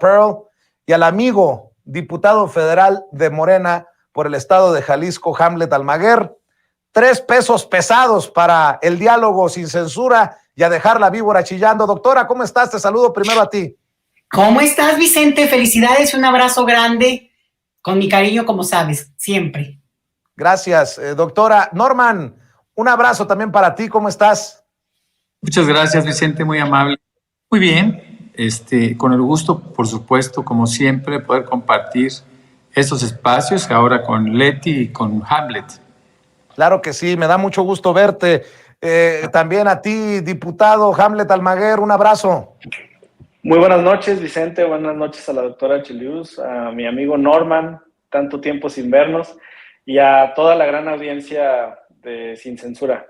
Pearl, y al amigo diputado federal de Morena por el estado de Jalisco, Hamlet Almaguer. 3 pesos pesados para el diálogo sin censura y a dejar la víbora chillando. Doctora, ¿cómo estás? Te saludo primero a ti. ¿Cómo estás, Vicente? Felicidades, un abrazo grande, con mi cariño, como sabes, siempre. Gracias, doctora. Norman, un abrazo también para ti, ¿cómo estás? Muchas gracias, Vicente, muy amable. Muy bien, con el gusto, por supuesto, como siempre, poder compartir estos espacios ahora con Leti y con Hamlet. Claro que sí, me da mucho gusto verte. También a ti, diputado Hamlet Almaguer, un abrazo. Muy buenas noches, Vicente. Buenas noches a la doctora Chelius, a mi amigo Norman, tanto tiempo sin vernos, y a toda la gran audiencia de Sin Censura.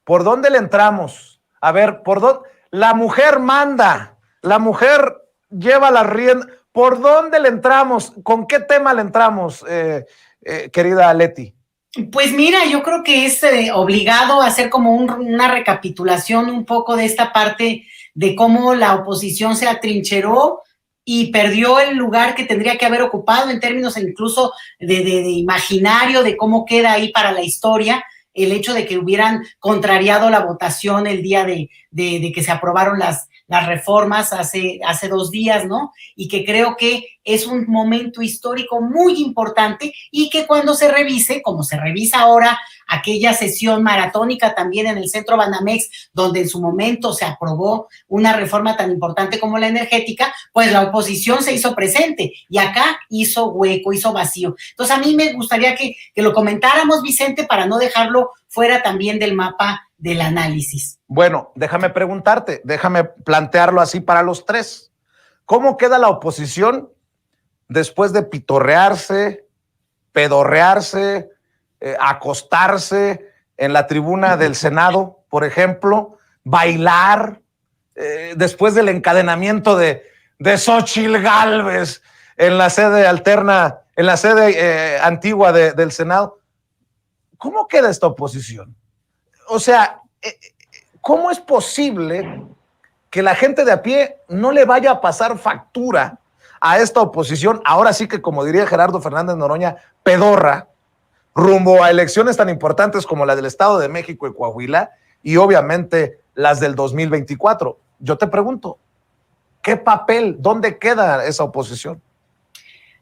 ¿Por dónde le entramos? A ver, ¿por dónde? La mujer manda, la mujer lleva la rienda. ¿Por dónde le entramos? ¿Con qué tema le entramos, querida Leti? Pues mira, yo creo que es obligado a hacer como una recapitulación un poco de esta parte de cómo la oposición se atrincheró y perdió el lugar que tendría que haber ocupado en términos incluso de imaginario, de cómo queda ahí para la historia el hecho de que hubieran contrariado la votación el día de que se aprobaron las reformas hace 2 días, ¿no? Y que creo que es un momento histórico muy importante y que cuando se revise, como se revisa ahora, aquella sesión maratónica también en el Centro Banamex, donde en su momento se aprobó una reforma tan importante como la energética, pues la oposición se hizo presente y acá hizo hueco, hizo vacío. Entonces a mí me gustaría que lo comentáramos, Vicente, para no dejarlo fuera también del mapa del análisis. Bueno, déjame preguntarte, déjame plantearlo así para los 3. ¿Cómo queda la oposición después de pitorrearse, pedorrearse, acostarse en la tribuna del Senado, por ejemplo, bailar, después del encadenamiento de Xóchitl Gálvez en la sede alterna, en la sede antigua del Senado? ¿Cómo queda esta oposición? O sea, ¿cómo es posible que la gente de a pie no le vaya a pasar factura a esta oposición? Ahora sí que, como diría Gerardo Fernández Noroña, pedorra, rumbo a elecciones tan importantes como la del Estado de México y Coahuila, y obviamente las del 2024. Yo te pregunto, ¿qué papel, dónde queda esa oposición?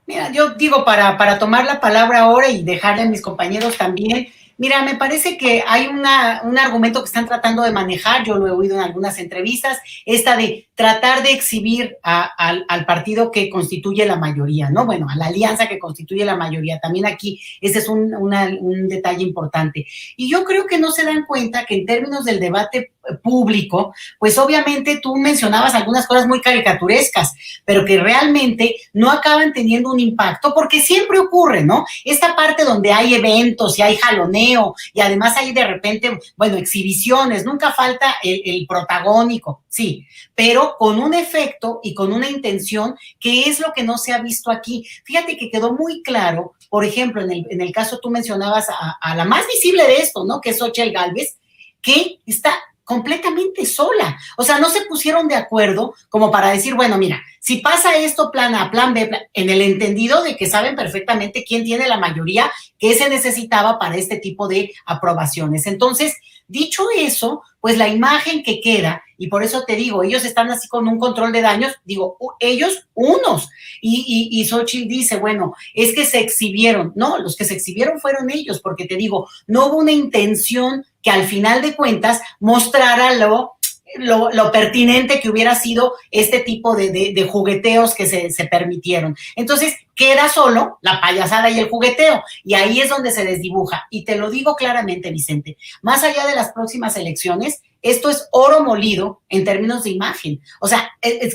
Mira, yo digo, para tomar la palabra ahora y dejarle a mis compañeros también, mira, me parece que hay un argumento que están tratando de manejar, yo lo he oído en algunas entrevistas, esta de tratar de exhibir al partido que constituye la mayoría, ¿no? Bueno, a la alianza que constituye la mayoría. También aquí ese es un detalle importante. Y yo creo que no se dan cuenta que en términos del debate público, pues obviamente tú mencionabas algunas cosas muy caricaturescas, pero que realmente no acaban teniendo un impacto, porque siempre ocurre, ¿no? Esta parte donde hay eventos y hay jaloneo y además hay de repente, bueno, exhibiciones, nunca falta el protagónico, sí, pero con un efecto y con una intención que es lo que no se ha visto aquí. Fíjate que quedó muy claro, por ejemplo, en el caso tú mencionabas a la más visible de esto, ¿no? Que es Xóchitl Gálvez, que está completamente sola. O sea, no se pusieron de acuerdo como para decir, bueno, mira, si pasa esto, plan A, plan B, en el entendido de que saben perfectamente quién tiene la mayoría que se necesitaba para este tipo de aprobaciones. Entonces, dicho eso, pues la imagen que queda, y por eso te digo, ellos están así con un control de daños, digo, ellos unos, y Xóchitl dice, bueno, es que se exhibieron. No, los que se exhibieron fueron ellos, porque te digo, no hubo una intención que al final de cuentas mostrara lo pertinente que hubiera sido este tipo de jugueteos que se permitieron. Entonces, queda solo la payasada y el jugueteo, y ahí es donde se desdibuja. Y te lo digo claramente, Vicente, más allá de las próximas elecciones, esto es oro molido en términos de imagen. O sea,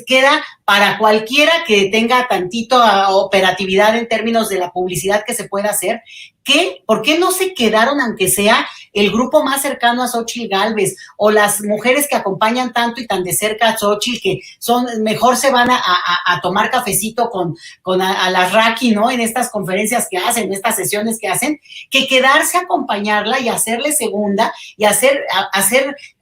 queda para cualquiera que tenga tantito operatividad en términos de la publicidad que se pueda hacer, ¿por qué no se quedaron, aunque sea el grupo más cercano a Xóchitl Gálvez o las mujeres que acompañan tanto y tan de cerca a Xóchitl, que mejor se van a tomar cafecito con a las Raki, ¿no? En estas conferencias que hacen, en estas sesiones que hacen, que quedarse a acompañarla y hacerle segunda y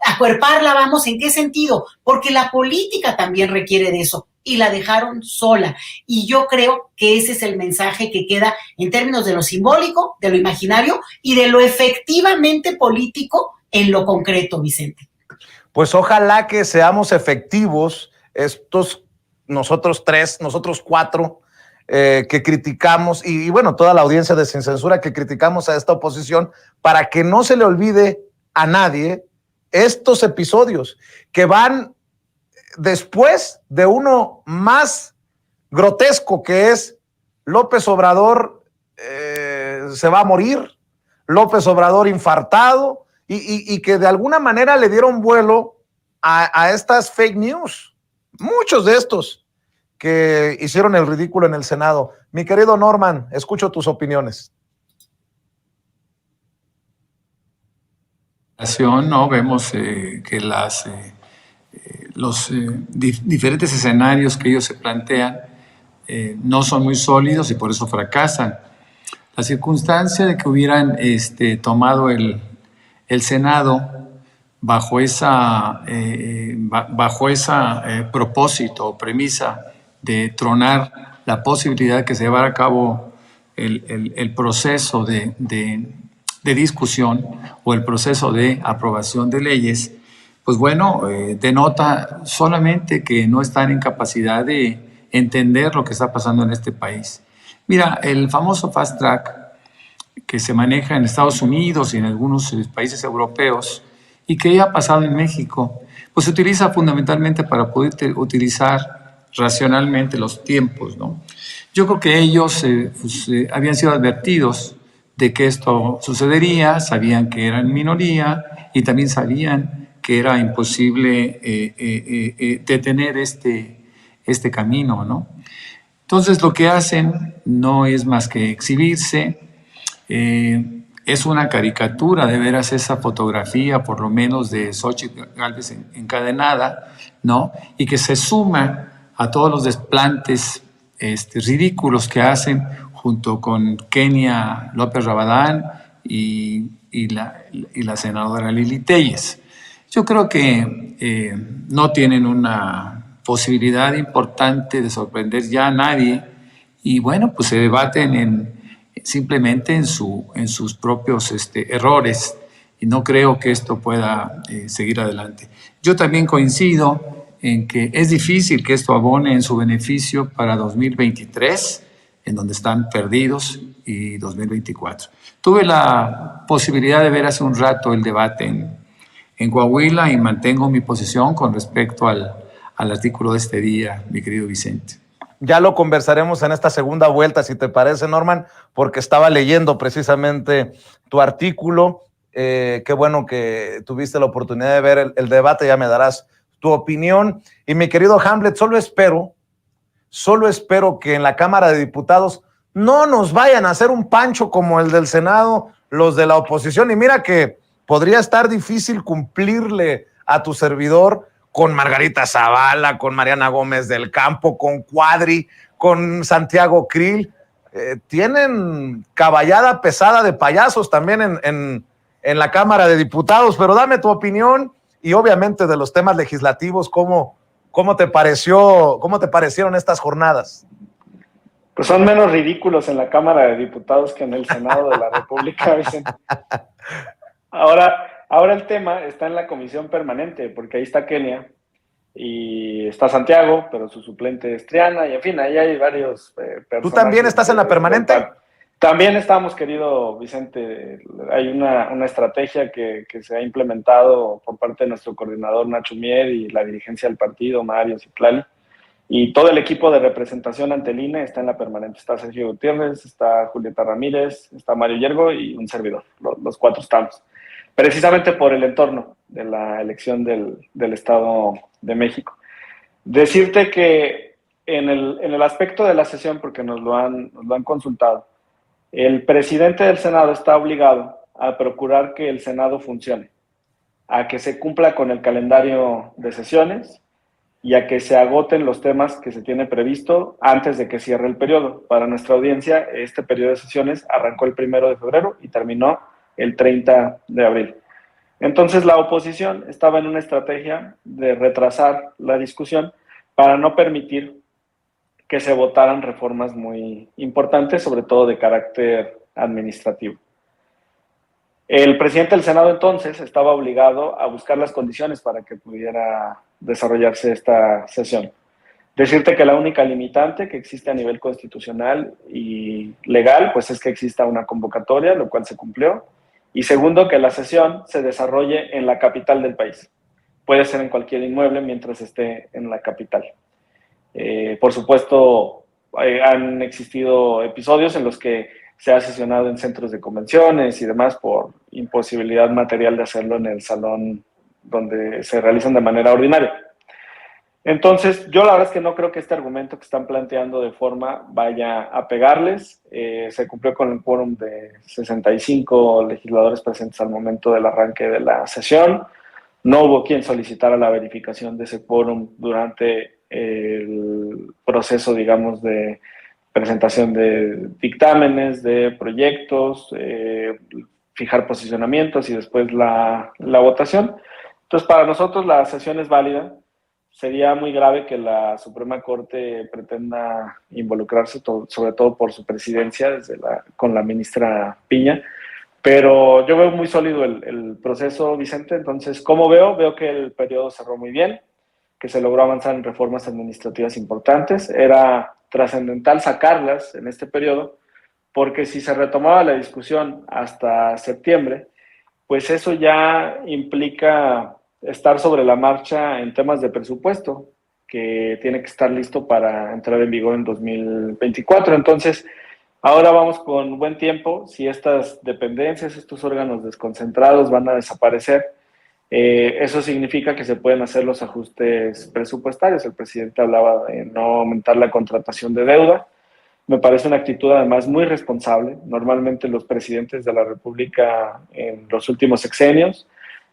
acuerparla, vamos, ¿en qué sentido? Porque la política también requiere de eso. y la dejaron sola. Y yo creo que ese es el mensaje que queda en términos de lo simbólico, de lo imaginario y de lo efectivamente político en lo concreto, Vicente. Pues ojalá que seamos efectivos nosotros tres, nosotros cuatro, que criticamos, y bueno, toda la audiencia de Sin Censura que criticamos a esta oposición, para que no se le olvide a nadie estos episodios que van después de uno más grotesco, que es López Obrador se va a morir, López Obrador infartado, y que de alguna manera le dieron vuelo a estas fake news. Muchos de estos que hicieron el ridículo en el Senado. Mi querido Norman, escucho tus opiniones. No vemos que los diferentes escenarios que ellos se plantean no son muy sólidos y por eso fracasan. La circunstancia de que hubieran tomado el Senado bajo esa propósito o premisa de tronar la posibilidad de que se llevara a cabo el proceso de discusión o el proceso de aprobación de leyes, pues bueno, denota solamente que no están en capacidad de entender lo que está pasando en este país. Mira, el famoso fast track que se maneja en Estados Unidos y en algunos países europeos y que ya ha pasado en México, pues se utiliza fundamentalmente para poder utilizar racionalmente los tiempos, ¿no? Yo creo que ellos habían sido advertidos de que esto sucedería, sabían que eran minoría y también sabían que era imposible detener este camino, ¿no? Entonces lo que hacen no es más que exhibirse. Es una caricatura de veras esa fotografía, por lo menos de Xochitl Gálvez encadenada, ¿no? Y que se suma a todos los desplantes ridículos que hacen junto con Kenia López Rabadán y la senadora Lili Téllez. Yo creo que no tienen una posibilidad importante de sorprender ya a nadie y bueno, pues se debaten simplemente en sus propios errores y no creo que esto pueda seguir adelante. Yo también coincido en que es difícil que esto abone en su beneficio para 2023, en donde están perdidos, y 2024. Tuve la posibilidad de ver hace un rato el debate en Coahuila y mantengo mi posición con respecto al artículo de este día, mi querido Vicente. Ya lo conversaremos en esta segunda vuelta, si te parece, Norman, porque estaba leyendo precisamente tu artículo. Qué bueno que tuviste la oportunidad de ver el debate, ya me darás tu opinión. Y mi querido Hamlet, solo espero que en la Cámara de Diputados no nos vayan a hacer un pancho como el del Senado, los de la oposición. Y mira que podría estar difícil cumplirle a tu servidor con Margarita Zavala, con Mariana Gómez del Campo, con Cuadri, con Santiago Krill. Tienen caballada pesada de payasos también en la Cámara de Diputados, pero dame tu opinión y obviamente de los temas legislativos, ¿cómo te parecieron estas jornadas? Pues son menos ridículos en la Cámara de Diputados que en el Senado de la República, Vicente. Ahora el tema está en la comisión permanente, porque ahí está Kenia y está Santiago, pero su suplente es Triana, y en fin, ahí hay varios personajes. ¿Tú también estás en la permanente? También estamos, querido Vicente. Hay una estrategia que se ha implementado por parte de nuestro coordinador Nacho Mier y la dirigencia del partido, Mario Citlali, y todo el equipo de representación ante el INE está en la permanente. Está Sergio Gutiérrez, está Julieta Ramírez, está Mario Yergo y un servidor. Los cuatro estamos. Precisamente por el entorno de la elección del Estado de México. Decirte que en el aspecto de la sesión, porque nos lo han consultado, el presidente del Senado está obligado a procurar que el Senado funcione, a que se cumpla con el calendario de sesiones y a que se agoten los temas que se tiene previsto antes de que cierre el periodo. Para nuestra audiencia, este periodo de sesiones arrancó el 1 de febrero y terminó el 30 de abril. Entonces la oposición estaba en una estrategia de retrasar la discusión para no permitir que se votaran reformas muy importantes, sobre todo de carácter administrativo. El presidente del Senado entonces estaba obligado a buscar las condiciones para que pudiera desarrollarse esta sesión. Decirte que la única limitante que existe a nivel constitucional y legal, pues es que exista una convocatoria, lo cual se cumplió. Y segundo, que la sesión se desarrolle en la capital del país. Puede ser en cualquier inmueble mientras esté en la capital. Por supuesto, han existido episodios en los que se ha sesionado en centros de convenciones y demás por imposibilidad material de hacerlo en el salón donde se realizan de manera ordinaria. Entonces, yo la verdad es que no creo que este argumento que están planteando de forma vaya a pegarles. Se cumplió con el quórum de 65 legisladores presentes al momento del arranque de la sesión. No hubo quien solicitara la verificación de ese quórum durante el proceso, digamos, de presentación de dictámenes, de proyectos, fijar posicionamientos y después la votación. Entonces, para nosotros la sesión es válida. Sería muy grave que la Suprema Corte pretenda involucrarse, sobre todo por su presidencia, con la ministra Piña. Pero yo veo muy sólido el proceso, Vicente. Entonces, ¿cómo veo? Veo que el periodo cerró muy bien, que se logró avanzar en reformas administrativas importantes. Era trascendental sacarlas en este periodo, porque si se retomaba la discusión hasta septiembre, pues eso ya implica estar sobre la marcha en temas de presupuesto, que tiene que estar listo para entrar en vigor en 2024. Entonces, ahora vamos con buen tiempo. Si estas dependencias, estos órganos desconcentrados van a desaparecer, eso significa que se pueden hacer los ajustes presupuestarios. El presidente hablaba de no aumentar la contratación de deuda. Me parece una actitud además muy responsable. Normalmente los presidentes de la República en los últimos sexenios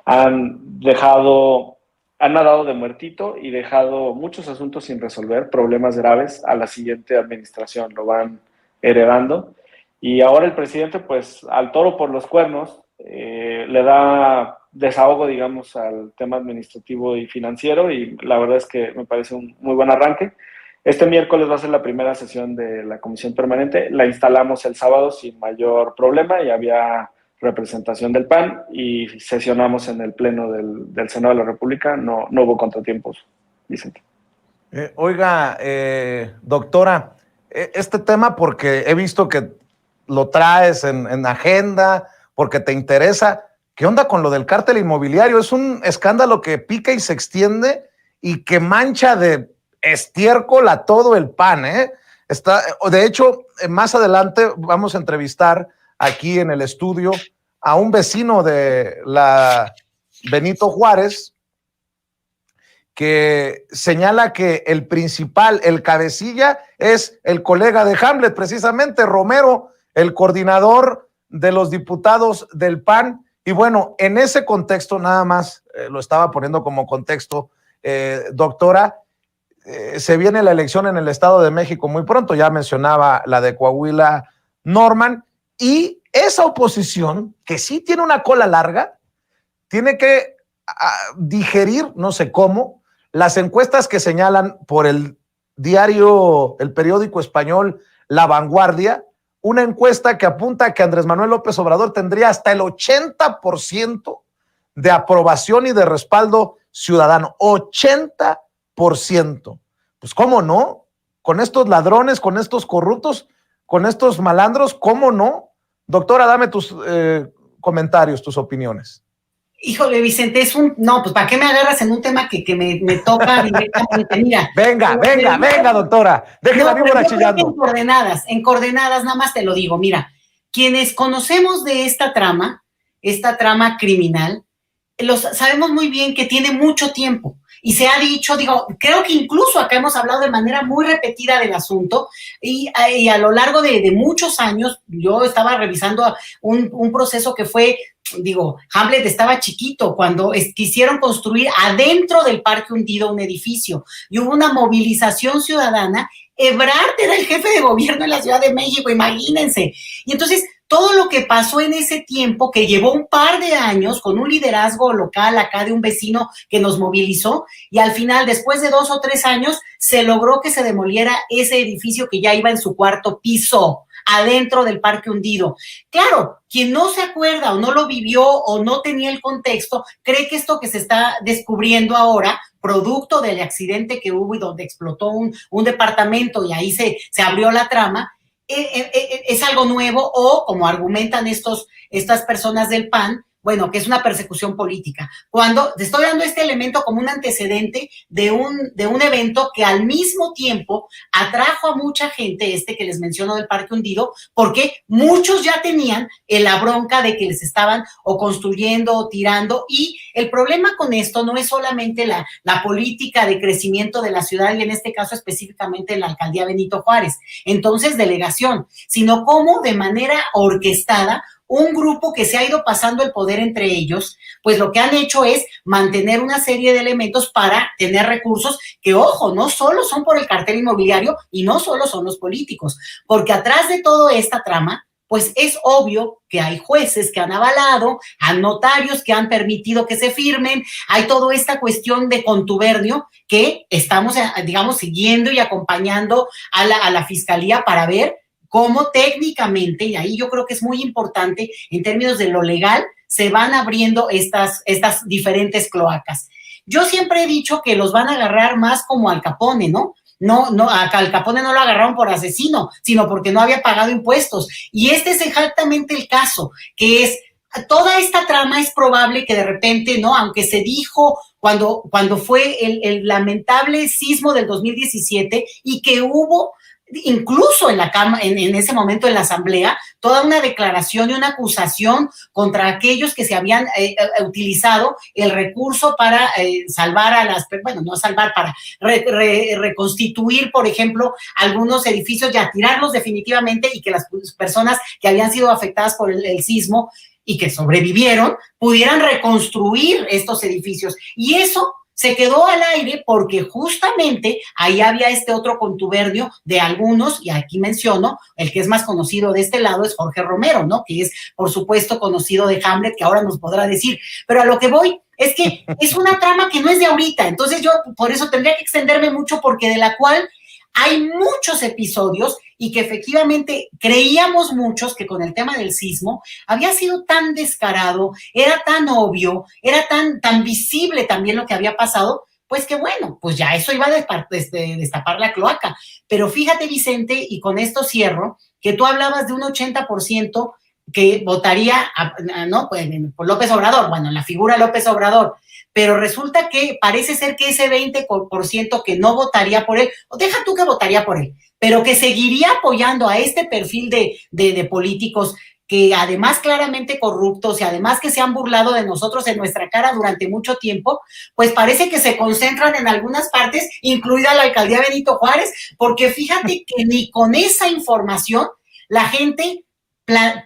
han nadado de muertito y dejado muchos asuntos sin resolver, problemas graves a la siguiente administración, lo van heredando. Y ahora el presidente, pues al toro por los cuernos, le da desahogo, digamos, al tema administrativo y financiero, y la verdad es que me parece un muy buen arranque. Este miércoles va a ser la primera sesión de la Comisión Permanente, la instalamos el sábado sin mayor problema y había representación del PAN y sesionamos en el Pleno del Senado de la República, no hubo contratiempos, Vicente. Oiga, doctora, este tema, porque he visto que lo traes en agenda, porque te interesa, ¿qué onda con lo del cártel inmobiliario? Es un escándalo que pica y se extiende y que mancha de estiércol a todo el PAN, ¿eh? De hecho, más adelante vamos a entrevistar aquí en el estudio a un vecino de la Benito Juárez que señala que el principal, el cabecilla, es el colega de Hamlet, precisamente Romero, el coordinador de los diputados del PAN. Y bueno, en ese contexto, nada más lo estaba poniendo como contexto, doctora, se viene la elección en el Estado de México muy pronto, ya mencionaba la de Coahuila, Norman, y esa oposición, que sí tiene una cola larga, tiene que digerir, no sé cómo, las encuestas que señalan por el periódico español La Vanguardia, una encuesta que apunta a que Andrés Manuel López Obrador tendría hasta el 80% de aprobación y de respaldo ciudadano. 80%. Pues ¿cómo no? Con estos ladrones, con estos corruptos, con estos malandros, ¿cómo no? Doctora, dame tus comentarios, tus opiniones. Híjole, Vicente, no, pues ¿para qué me agarras en un tema que me toca directamente? Mira. Venga, doctora, déjela víbora chillando. En coordenadas, nada más te lo digo, mira, quienes conocemos de esta trama criminal, sabemos muy bien que tiene mucho tiempo. Y se ha dicho, creo que incluso acá hemos hablado de manera muy repetida del asunto y a lo largo de muchos años, yo estaba revisando un proceso que fue, Hamlet estaba chiquito cuando quisieron construir adentro del Parque Hundido un edificio y hubo una movilización ciudadana. Ebrard era el jefe de gobierno en la Ciudad de México, imagínense. Y entonces todo lo que pasó en ese tiempo, que llevó un par de años con un liderazgo local acá de un vecino que nos movilizó, y al final, después de 2 o 3 años, se logró que se demoliera ese edificio que ya iba en su 4º piso, adentro del Parque Hundido. Claro, quien no se acuerda o no lo vivió o no tenía el contexto, cree que esto que se está descubriendo ahora, producto del accidente que hubo y donde explotó un departamento y ahí se abrió la trama, es algo nuevo, o como argumentan estas personas del PAN, bueno, que es una persecución política. Cuando te estoy dando este elemento como un antecedente de un evento que al mismo tiempo atrajo a mucha gente, que les menciono del Parque Hundido, porque muchos ya tenían la bronca de que les estaban o construyendo o tirando, y el problema con esto no es solamente la política de crecimiento de la ciudad, y en este caso específicamente la alcaldía Benito Juárez, entonces delegación, sino cómo de manera orquestada un grupo que se ha ido pasando el poder entre ellos, pues lo que han hecho es mantener una serie de elementos para tener recursos que, ojo, no solo son por el cartel inmobiliario y no solo son los políticos, porque atrás de toda esta trama, pues es obvio que hay jueces que han avalado, hay notarios que han permitido que se firmen, hay toda esta cuestión de contubernio que estamos, digamos, siguiendo y acompañando a la fiscalía para ver cómo técnicamente, y ahí yo creo que es muy importante en términos de lo legal, se van abriendo estas diferentes cloacas. Yo siempre he dicho que los van a agarrar más como Al Capone, ¿no? No, a Al Capone no lo agarraron por asesino, sino porque no había pagado impuestos. Y este es exactamente el caso, que es, toda esta trama es probable que de repente, ¿no? Aunque se dijo cuando fue el lamentable sismo del 2017 y que hubo incluso en ese momento en la asamblea, toda una declaración y una acusación contra aquellos que se habían utilizado el recurso para salvar no salvar, para reconstituir, por ejemplo, algunos edificios y tirarlos definitivamente, y que las personas que habían sido afectadas por el sismo y que sobrevivieron pudieran reconstruir estos edificios. Y eso se quedó al aire porque justamente ahí había este otro contubernio de algunos, y aquí menciono, el que es más conocido de este lado es Jorge Romero, ¿no? Que es, por supuesto, conocido de Hamlet, que ahora nos podrá decir. Pero a lo que voy es que es una trama que no es de ahorita, entonces yo por eso tendría que extenderme mucho, porque de la cual hay muchos episodios, y que efectivamente creíamos muchos que con el tema del sismo había sido tan descarado, era tan obvio, era tan visible también lo que había pasado, pues que bueno, pues ya eso iba a destapar la cloaca. Pero fíjate, Vicente, y con esto cierro, que tú hablabas de un 80% que votaría, ¿no? Pues, por López Obrador, bueno, la figura López Obrador, pero resulta que parece ser que ese 20% que no votaría por él, o deja tú que votaría por él, pero que seguiría apoyando a este perfil de políticos que además claramente corruptos, y además que se han burlado de nosotros en nuestra cara durante mucho tiempo, pues parece que se concentran en algunas partes, incluida la alcaldía Benito Juárez, porque fíjate que ni con esa información la gente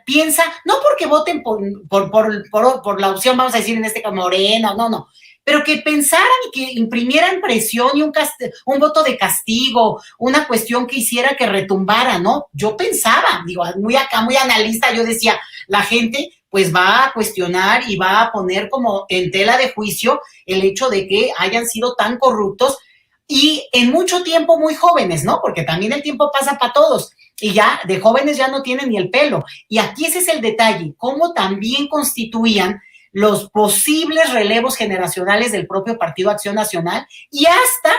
piensa, no porque voten por la opción, vamos a decir en este caso Morena, no, pero que pensaran y que imprimieran presión y un voto de castigo, una cuestión que hiciera que retumbara, ¿no? Yo pensaba, digo, muy analista, yo decía, la gente pues va a cuestionar y va a poner como en tela de juicio el hecho de que hayan sido tan corruptos y en mucho tiempo muy jóvenes, ¿no? Porque también el tiempo pasa para todos. Y ya de jóvenes ya no tienen ni el pelo. Y aquí ese es el detalle, cómo también constituían los posibles relevos generacionales del propio Partido Acción Nacional, y hasta,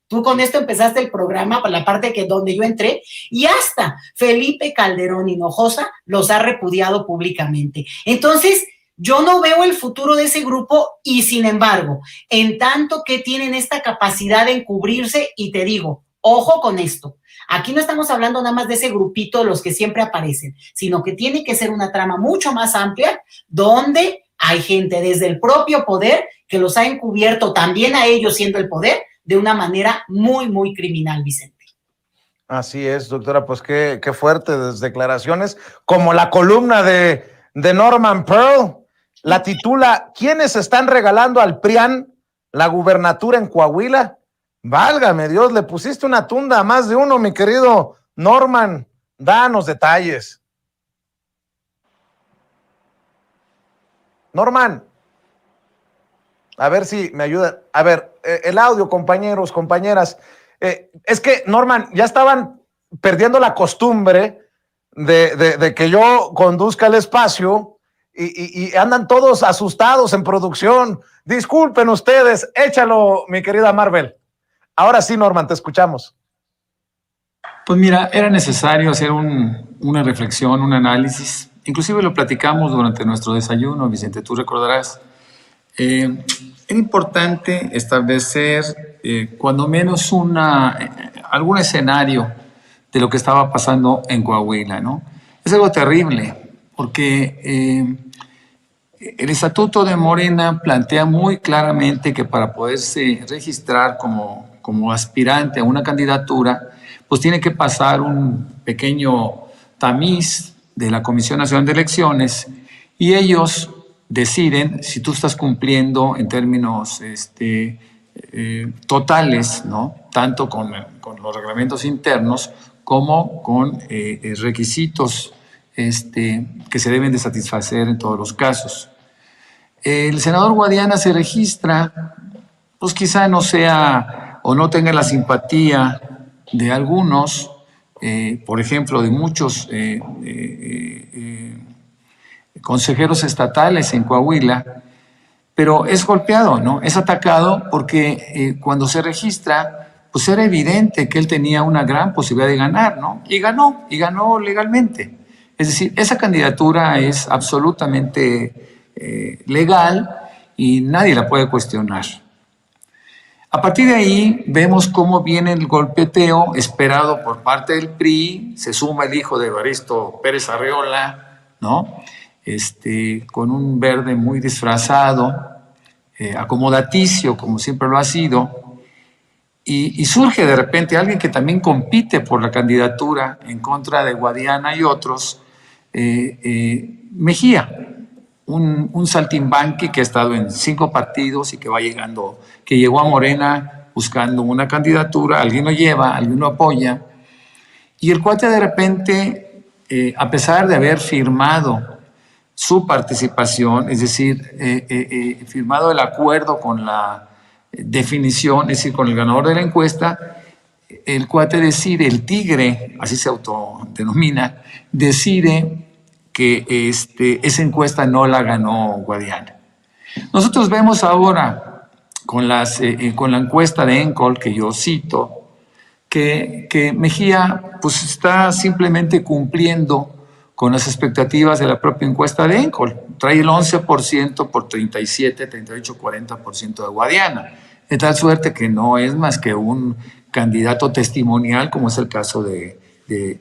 tú con esto empezaste el programa, por la parte donde yo entré, y hasta Felipe Calderón Hinojosa los ha repudiado públicamente. Entonces, yo no veo el futuro de ese grupo, y sin embargo, en tanto que tienen esta capacidad de encubrirse, y te digo, ojo con esto, aquí no estamos hablando nada más de ese grupito, los que siempre aparecen, sino que tiene que ser una trama mucho más amplia, donde hay gente desde el propio poder que los ha encubierto también a ellos siendo el poder de una manera muy, muy criminal, Vicente. Así es, doctora, pues qué fuertes declaraciones, como la columna de Norman Pearl, la titula ¿Quiénes están regalando al PRIAN la gubernatura en Coahuila? Válgame Dios, le pusiste una tunda a más de uno, mi querido Norman, danos detalles. Norman, a ver si me ayuda. A ver, el audio, compañeros, compañeras. Es que, Norman, ya estaban perdiendo la costumbre de que yo conduzca el espacio y andan todos asustados en producción. Disculpen ustedes, échalo, mi querida Marvel. Ahora sí, Norman, te escuchamos. Pues mira, era necesario hacer una reflexión, un análisis. Inclusive lo platicamos durante nuestro desayuno, Vicente, tú recordarás. Era importante establecer cuando menos algún escenario de lo que estaba pasando en Coahuila, ¿no? Es algo terrible, porque el Estatuto de Morena plantea muy claramente que para poderse registrar como aspirante a una candidatura, pues tiene que pasar un pequeño tamiz de la Comisión Nacional de Elecciones y ellos deciden si tú estás cumpliendo en términos totales, ¿no? Tanto con los reglamentos internos como con requisitos que se deben de satisfacer en todos los casos. El senador Guadiana se registra, pues quizá no sea o no tenga la simpatía de algunos, por ejemplo, de muchos consejeros estatales en Coahuila, pero es golpeado, ¿no? Es atacado porque cuando se registra, pues era evidente que él tenía una gran posibilidad de ganar, ¿no? Y ganó legalmente. Es decir, esa candidatura es absolutamente legal y nadie la puede cuestionar. A partir de ahí vemos cómo viene el golpeteo esperado por parte del PRI, se suma el hijo de Evaristo Pérez Arreola, ¿no? Con un verde muy disfrazado, acomodaticio, como siempre lo ha sido, y surge de repente alguien que también compite por la candidatura en contra de Guadiana y otros, Mejía, un saltimbanqui que ha estado en 5 partidos y que que llegó a Morena buscando una candidatura, alguien lo lleva, alguien lo apoya, y el cuate de repente, a pesar de haber firmado su participación, es decir, firmado el acuerdo con la definición, es decir, con el ganador de la encuesta, el cuate decide, el tigre, así se autodenomina, decide que esa encuesta no la ganó Guadiana. Nosotros vemos ahora con la encuesta de ENCOL que yo cito, que Mejía pues está simplemente cumpliendo con las expectativas de la propia encuesta de ENCOL. Trae el 11% por 37, 38, 40% de Guadiana. De tal suerte que no es más que un candidato testimonial, como es el caso de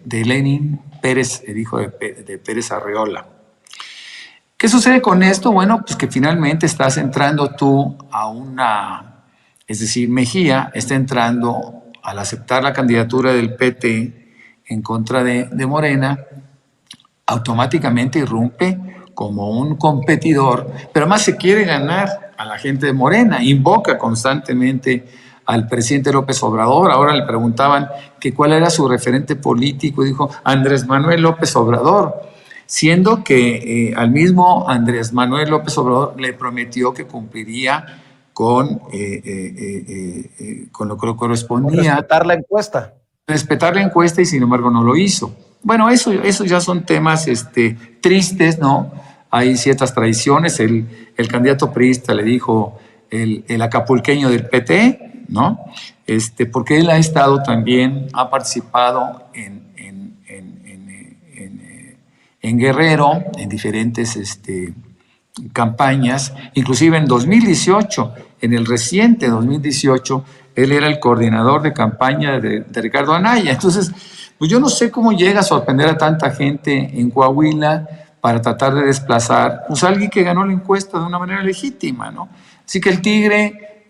Lenin Pérez, el hijo de Pérez Arreola. ¿Qué sucede con esto? Bueno, pues que finalmente estás entrando tú es decir, Mejía está entrando al aceptar la candidatura del PT en contra de Morena, automáticamente irrumpe como un competidor, pero además se quiere ganar a la gente de Morena, invoca constantemente al presidente López Obrador. Ahora le preguntaban que cuál era su referente político y dijo Andrés Manuel López Obrador, siendo que al mismo Andrés Manuel López Obrador le prometió que cumpliría con lo que correspondía. Respetar la encuesta. Respetar la encuesta y sin embargo no lo hizo. Bueno, eso ya son temas tristes, ¿no? Hay ciertas traiciones. El candidato priista le dijo el acapulqueño del PT, ¿no? Porque él ha participado en Guerrero, en diferentes campañas, inclusive en 2018, en el reciente 2018, él era el coordinador de campaña de Ricardo Anaya. Entonces, pues yo no sé cómo llega a sorprender a tanta gente en Coahuila para tratar de desplazar pues, a alguien que ganó la encuesta de una manera legítima, ¿no? Así que el tigre,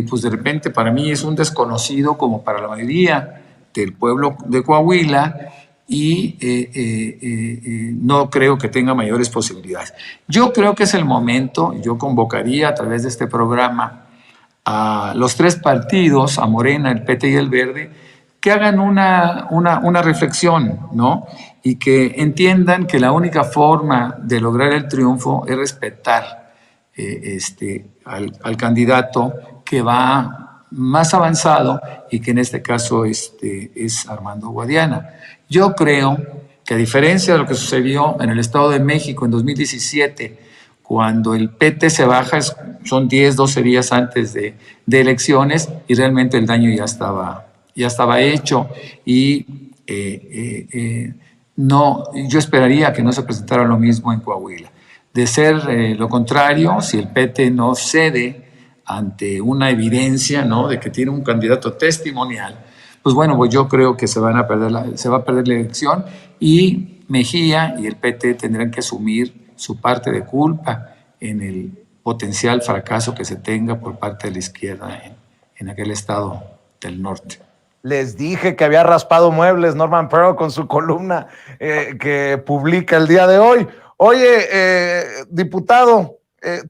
pues de repente para mí es un desconocido como para la mayoría del pueblo de Coahuila y no creo que tenga mayores posibilidades. Yo creo que es el momento, yo convocaría a través de este programa a los 3 partidos, a Morena, el PT y el Verde, que hagan una reflexión, ¿no? Y que entiendan que la única forma de lograr el triunfo es respetar al candidato que va más avanzado y que en este caso es Armando Guadiana. Yo creo que a diferencia de lo que sucedió en el Estado de México en 2017, cuando el PT se baja, son 10, 12 días antes de elecciones y realmente el daño ya estaba hecho y no, yo esperaría que no se presentara lo mismo en Coahuila. De ser lo contrario, si el PT no cede ante una evidencia, ¿no?, de que tiene un candidato testimonial, pues bueno, pues yo creo que se va a perder la elección y Mejía y el PT tendrán que asumir su parte de culpa en el potencial fracaso que se tenga por parte de la izquierda en aquel estado del norte. Les dije que había raspado muebles Norman Pearl con su columna que publica el día de hoy. Oye, diputado,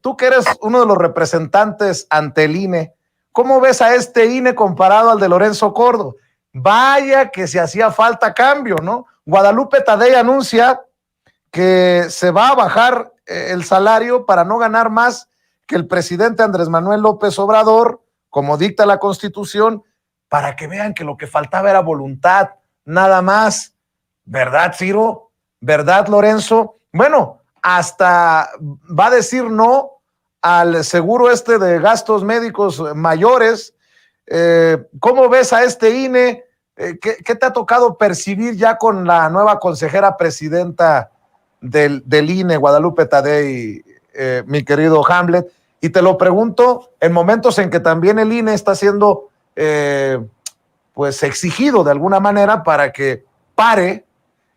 tú que eres uno de los representantes ante el INE, ¿cómo ves a este INE comparado al de Lorenzo Córdoba? Vaya que si hacía falta cambio, ¿no? Guadalupe Tadei anuncia que se va a bajar el salario para no ganar más que el presidente Andrés Manuel López Obrador, como dicta la Constitución, para que vean que lo que faltaba era voluntad, nada más. ¿Verdad, Ciro? ¿Verdad, Lorenzo? Bueno, hasta va a decir no al seguro de gastos médicos mayores. ¿Cómo ves a este INE? ¿Qué te ha tocado percibir ya con la nueva consejera presidenta del INE, Guadalupe Tadei, mi querido Hamlet? Y te lo pregunto en momentos en que también el INE está siendo pues exigido de alguna manera para que pare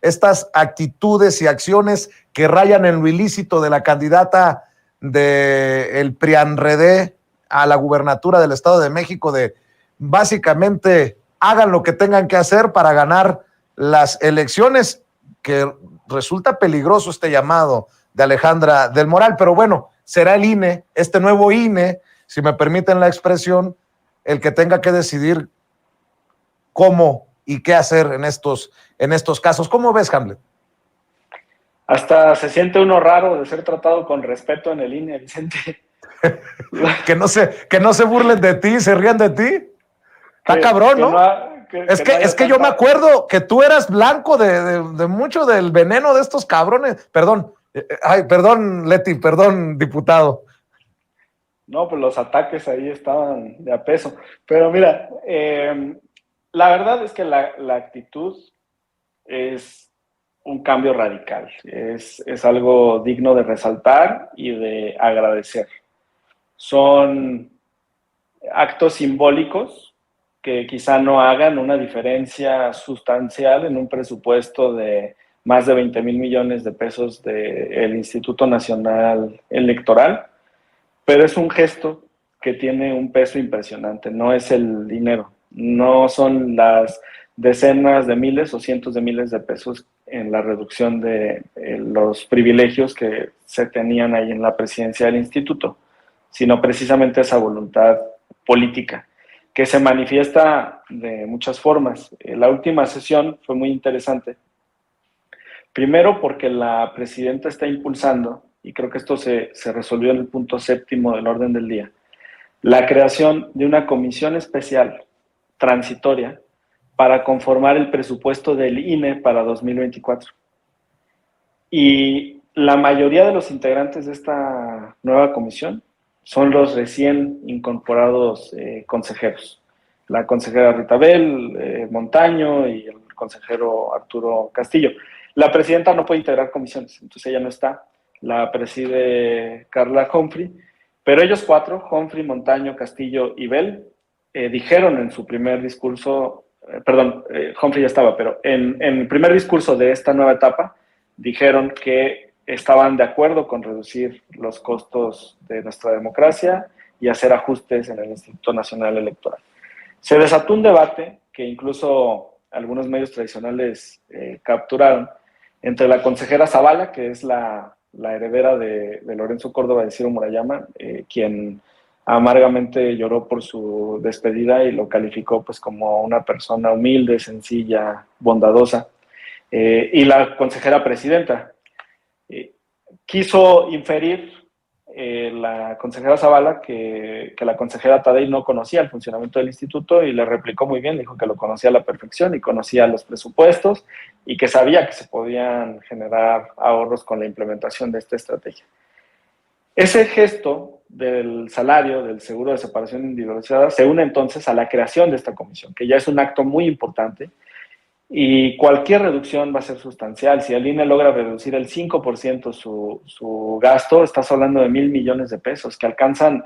estas actitudes y acciones que rayan en lo ilícito de la candidata del PRIANREDE a la gubernatura del Estado de México, de básicamente hagan lo que tengan que hacer para ganar las elecciones, que resulta peligroso este llamado de Alejandra del Moral. Pero bueno, será el INE, este nuevo INE, si me permiten la expresión, el que tenga que decidir cómo y qué hacer en estos casos. ¿Cómo ves, Hamlet? Hasta se siente uno raro de ser tratado con respeto en el INE, Vicente. que no se burlen de ti, se rían de ti. Está cabrón, ¿no? Es que yo me acuerdo que tú eras blanco de mucho del veneno de estos cabrones. Perdón, Leti, perdón, diputado. No, pues los ataques ahí estaban de a peso. Pero mira, la verdad es que la actitud es un cambio radical. Es algo digno de resaltar y de agradecer. Son actos simbólicos que quizá no hagan una diferencia sustancial en un presupuesto de más de 20,000 millones de pesos del Instituto Nacional Electoral, pero es un gesto que tiene un peso impresionante. No es el dinero, no son las decenas de miles o cientos de miles de pesos en la reducción de los privilegios que se tenían ahí en la presidencia del instituto, sino precisamente esa voluntad política que se manifiesta de muchas formas. La última sesión fue muy interesante. Primero porque la presidenta está impulsando, y creo que esto se resolvió en el punto 7º del orden del día, la creación de una comisión especial transitoria para conformar el presupuesto del INE para 2024. Y la mayoría de los integrantes de esta nueva comisión son los recién incorporados consejeros. La consejera Rita Bell, Montaño y el consejero Arturo Castillo. La presidenta no puede integrar comisiones, entonces ella no está. La preside Carla Humphrey, pero ellos cuatro, Humphrey, Montaño, Castillo y Bell, dijeron en su primer discurso, Humphrey ya estaba, pero en el primer discurso de esta nueva etapa, dijeron que estaban de acuerdo con reducir los costos de nuestra democracia y hacer ajustes en el Instituto Nacional Electoral. Se desató un debate que incluso algunos medios tradicionales capturaron entre la consejera Zavala, que es la heredera de Lorenzo Córdoba de Ciro Murayama, quien amargamente lloró por su despedida y lo calificó pues como una persona humilde, sencilla, bondadosa. Y la consejera presidenta quiso inferir la consejera Zavala que la consejera Tadei no conocía el funcionamiento del instituto, y le replicó muy bien, dijo que lo conocía a la perfección y conocía los presupuestos y que sabía que se podían generar ahorros con la implementación de esta estrategia. Ese gesto del salario, del seguro de separación individualizada, se une entonces a la creación de esta comisión, que ya es un acto muy importante, y cualquier reducción va a ser sustancial. Si el INE logra reducir el 5% su gasto, estás hablando de 1,000 millones de pesos que alcanzan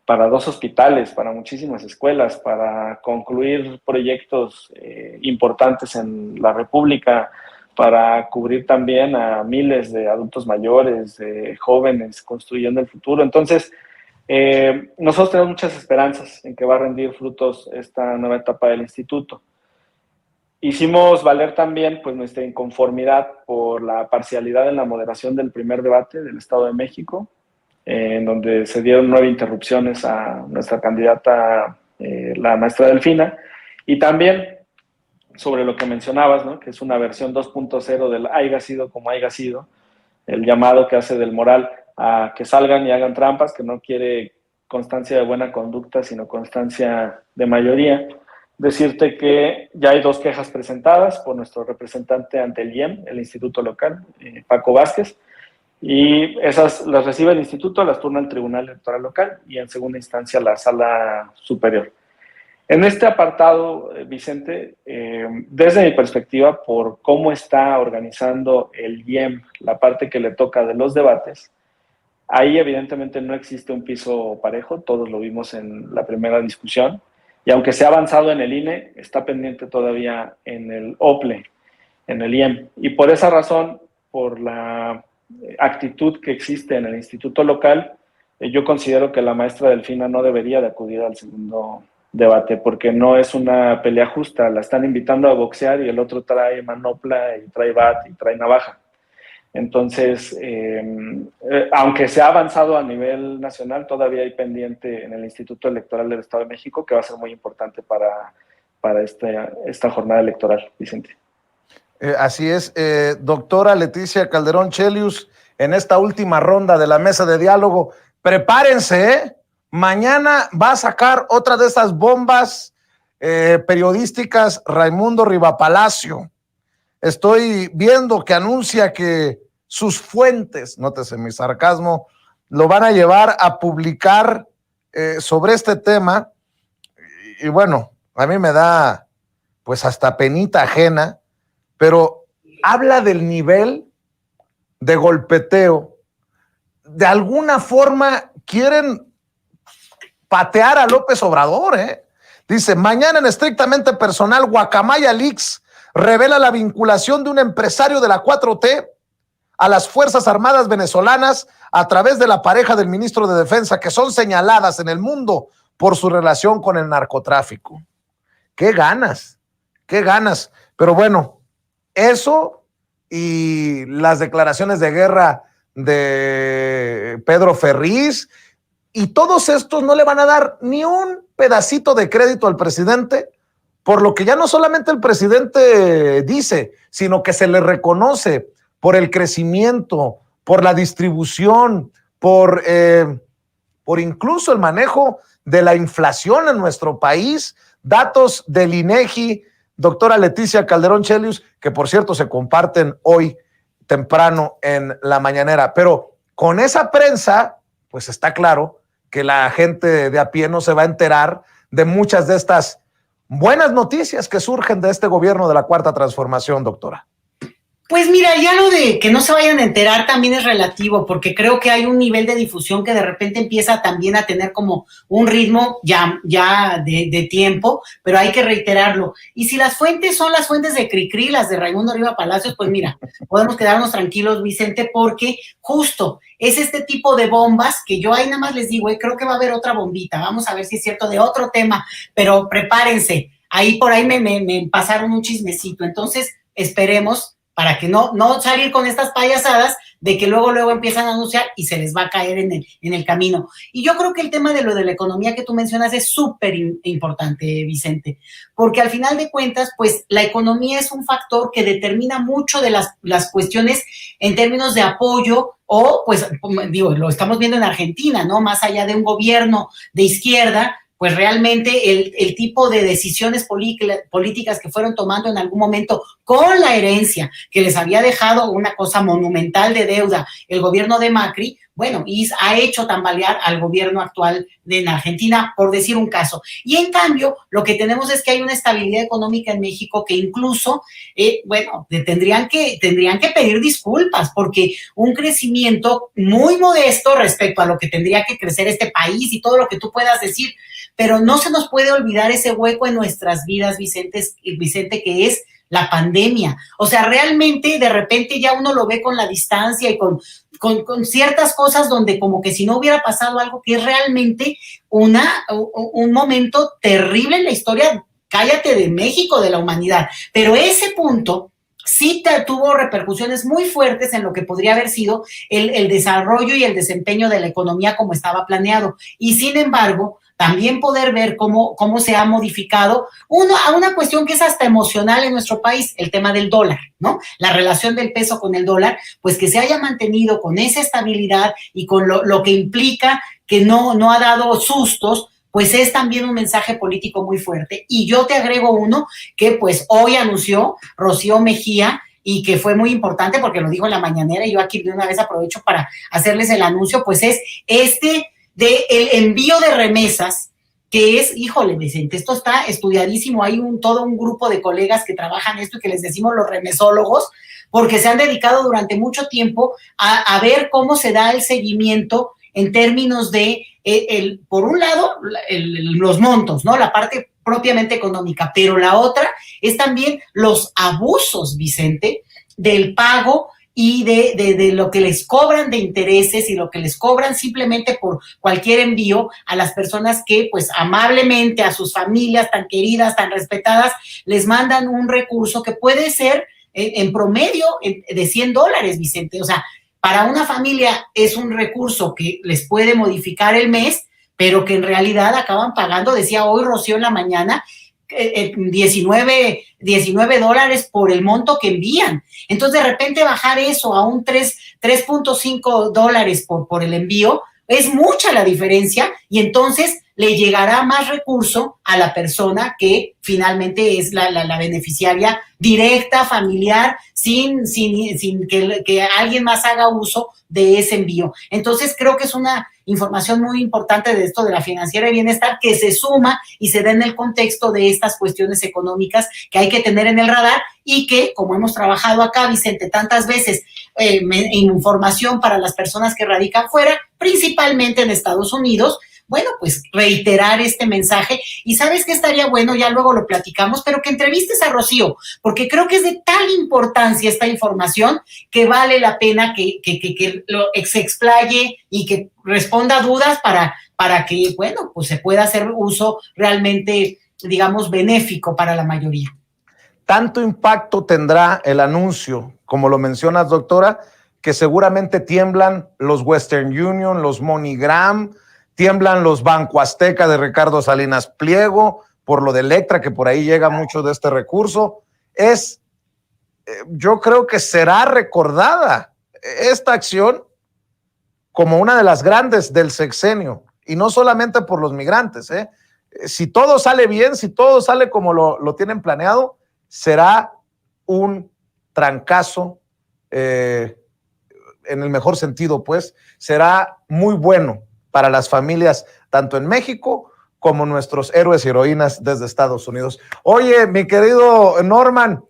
para 2 hospitales, para muchísimas escuelas, para concluir proyectos importantes en la República, para cubrir también a miles de adultos mayores, de jóvenes construyendo el futuro. Entonces, nosotros tenemos muchas esperanzas en que va a rendir frutos esta nueva etapa del instituto. Hicimos valer también pues, nuestra inconformidad por la parcialidad en la moderación del primer debate del Estado de México, en donde se dieron 9 interrupciones a nuestra candidata, la maestra Delfina, y también sobre lo que mencionabas, ¿no? Que es una versión 2.0 del haya sido como haya sido, el llamado que hace del Moral a que salgan y hagan trampas, que no quiere constancia de buena conducta, sino constancia de mayoría. Decirte que ya hay 2 quejas presentadas por nuestro representante ante el IEM, el Instituto Local, Paco Vázquez, y esas las recibe el Instituto, las turna el Tribunal Electoral Local y en segunda instancia la Sala Superior. En este apartado, Vicente, desde mi perspectiva, por cómo está organizando el IEM la parte que le toca de los debates, ahí evidentemente no existe un piso parejo, todos lo vimos en la primera discusión. Y aunque se ha avanzado en el INE, está pendiente todavía en el OPLE, en el IEM. Y por esa razón, por la actitud que existe en el instituto local, yo considero que la maestra Delfina no debería de acudir al segundo debate, porque no es una pelea justa. La están invitando a boxear y el otro trae manopla y trae bat y trae navaja. Entonces, aunque se ha avanzado a nivel nacional, todavía hay pendiente en el Instituto Electoral del Estado de México, que va a ser muy importante para esta jornada electoral, Vicente. Así es. Doctora Leticia Calderón Chelius, en esta última ronda de la mesa de diálogo, prepárense, ¿eh? Mañana va a sacar otra de esas bombas periodísticas Raimundo Rivapalacio. Estoy viendo que anuncia que sus fuentes, nótese mi sarcasmo, lo van a llevar a publicar sobre este tema. Y bueno, a mí me da pues hasta penita ajena, pero habla del nivel de golpeteo. De alguna forma quieren patear a López Obrador, ¿eh? Dice, mañana en Estrictamente Personal, Guacamaya Leaks revela la vinculación de un empresario de la 4T a las Fuerzas Armadas venezolanas a través de la pareja del ministro de Defensa, que son señaladas en el mundo por su relación con el narcotráfico. ¡Qué ganas! ¡Qué ganas! Pero bueno, eso y las declaraciones de guerra de Pedro Ferriz, y todos estos no le van a dar ni un pedacito de crédito al presidente, por lo que ya no solamente el presidente dice, sino que se le reconoce por el crecimiento, por la distribución, por incluso el manejo de la inflación en nuestro país. Datos del INEGI, doctora Leticia Calderón Chelius, que por cierto se comparten hoy temprano en la mañanera. Pero con esa prensa, pues está claro que la gente de a pie no se va a enterar de muchas de estas buenas noticias que surgen de este gobierno de la Cuarta Transformación, doctora. Pues mira, ya lo de que no se vayan a enterar también es relativo, porque creo que hay un nivel de difusión que de repente empieza también a tener como un ritmo ya de tiempo, pero hay que reiterarlo. Y si las fuentes son las fuentes de Cricri, las de Raimundo Rivapalacio, pues mira, podemos quedarnos tranquilos, Vicente, porque justo es este tipo de bombas que yo ahí nada más les digo, creo que va a haber otra bombita, vamos a ver si es cierto, de otro tema, pero prepárense. Ahí por ahí me pasaron un chismecito, entonces esperemos para que no salir con estas payasadas de que luego empiezan a anunciar y se les va a caer en el camino. Y yo creo que el tema de lo de la economía que tú mencionas es súper importante, Vicente, porque al final de cuentas, pues la economía es un factor que determina mucho de las cuestiones en términos de apoyo o, pues, digo, lo estamos viendo en Argentina, ¿no? Más allá de un gobierno de izquierda, pues realmente el tipo de decisiones políticas que fueron tomando en algún momento con la herencia que les había dejado una cosa monumental de deuda el gobierno de Macri, bueno, y ha hecho tambalear al gobierno actual en Argentina, por decir un caso. Y en cambio, lo que tenemos es que hay una estabilidad económica en México que incluso, bueno, tendrían que pedir disculpas, porque un crecimiento muy modesto respecto a lo que tendría que crecer este país y todo lo que tú puedas decir, pero no se nos puede olvidar ese hueco en nuestras vidas, Vicente, que es la pandemia. O sea, realmente de repente ya uno lo ve con la distancia y con ciertas cosas donde como que si no hubiera pasado algo que es realmente un momento terrible en la historia, cállate, de México, de la humanidad. Pero ese punto sí tuvo repercusiones muy fuertes en lo que podría haber sido el desarrollo y el desempeño de la economía como estaba planeado. Y sin embargo, también poder ver cómo se ha modificado a una cuestión que es hasta emocional en nuestro país, el tema del dólar, ¿no? La relación del peso con el dólar, pues que se haya mantenido con esa estabilidad y con lo que implica que no ha dado sustos, pues es también un mensaje político muy fuerte. Y yo te agrego uno que pues hoy anunció Rocío Mejía, y que fue muy importante porque lo dijo en la mañanera, y yo aquí de una vez aprovecho para hacerles el anuncio, pues es de el envío de remesas, que es, híjole, Vicente, esto está estudiadísimo, hay todo un grupo de colegas que trabajan esto y que les decimos los remesólogos, porque se han dedicado durante mucho tiempo a ver cómo se da el seguimiento en términos de, por un lado, los montos, ¿no? La parte propiamente económica, pero la otra es también los abusos, Vicente, del pago y de lo que les cobran de intereses y lo que les cobran simplemente por cualquier envío a las personas que, pues, amablemente a sus familias tan queridas, tan respetadas, les mandan un recurso que puede ser en promedio de $100, Vicente. O sea, para una familia es un recurso que les puede modificar el mes, pero que en realidad acaban pagando, decía hoy Rocío en la mañana, $19 por el monto que envían. Entonces, de repente bajar eso a un 3.5 dólares por el envío, es mucha la diferencia, y entonces le llegará más recurso a la persona que finalmente es la beneficiaria directa, familiar, sin que alguien más haga uso de ese envío. Entonces, creo que es una información muy importante de esto de la financiera de bienestar, que se suma y se da en el contexto de estas cuestiones económicas que hay que tener en el radar, y que, como hemos trabajado acá, Vicente, tantas veces, información para las personas que radican fuera, principalmente en Estados Unidos. Bueno, pues reiterar este mensaje. Y ¿sabes qué estaría bueno? Ya luego lo platicamos, pero que entrevistes a Rocío, porque creo que es de tal importancia esta información que vale la pena que se explaye y que responda a dudas para que, bueno, pues se pueda hacer uso realmente, digamos, benéfico para la mayoría. Tanto impacto tendrá el anuncio, como lo mencionas, doctora, que seguramente tiemblan los Western Union, los MoneyGram, tiemblan los Banco Azteca de Ricardo Salinas Pliego, por lo de Electra, que por ahí llega mucho de este recurso. Yo creo que será recordada esta acción como una de las grandes del sexenio, y no solamente por los migrantes, ¿eh? Si todo sale bien, si todo sale como lo tienen planeado, será un trancazo, en el mejor sentido, pues, será muy bueno para las familias, tanto en México como nuestros héroes y heroínas desde Estados Unidos. Oye, mi querido Norman,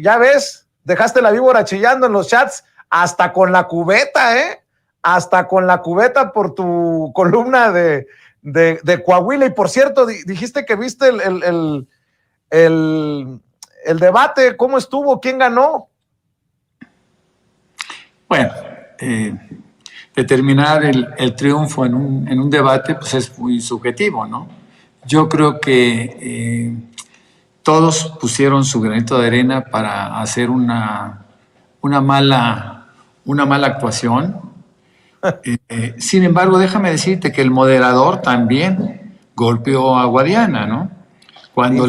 ya ves, dejaste la víbora chillando en los chats, hasta con la cubeta, hasta con la cubeta por tu columna de Coahuila. Y por cierto, dijiste que viste el debate. ¿Cómo estuvo? ¿Quién ganó? Bueno, determinar el triunfo en un debate pues es muy subjetivo, ¿no? Yo creo que todos pusieron su granito de arena para hacer una mala actuación. Sin embargo, déjame decirte que el moderador también golpeó a Guadiana, ¿no? Cuando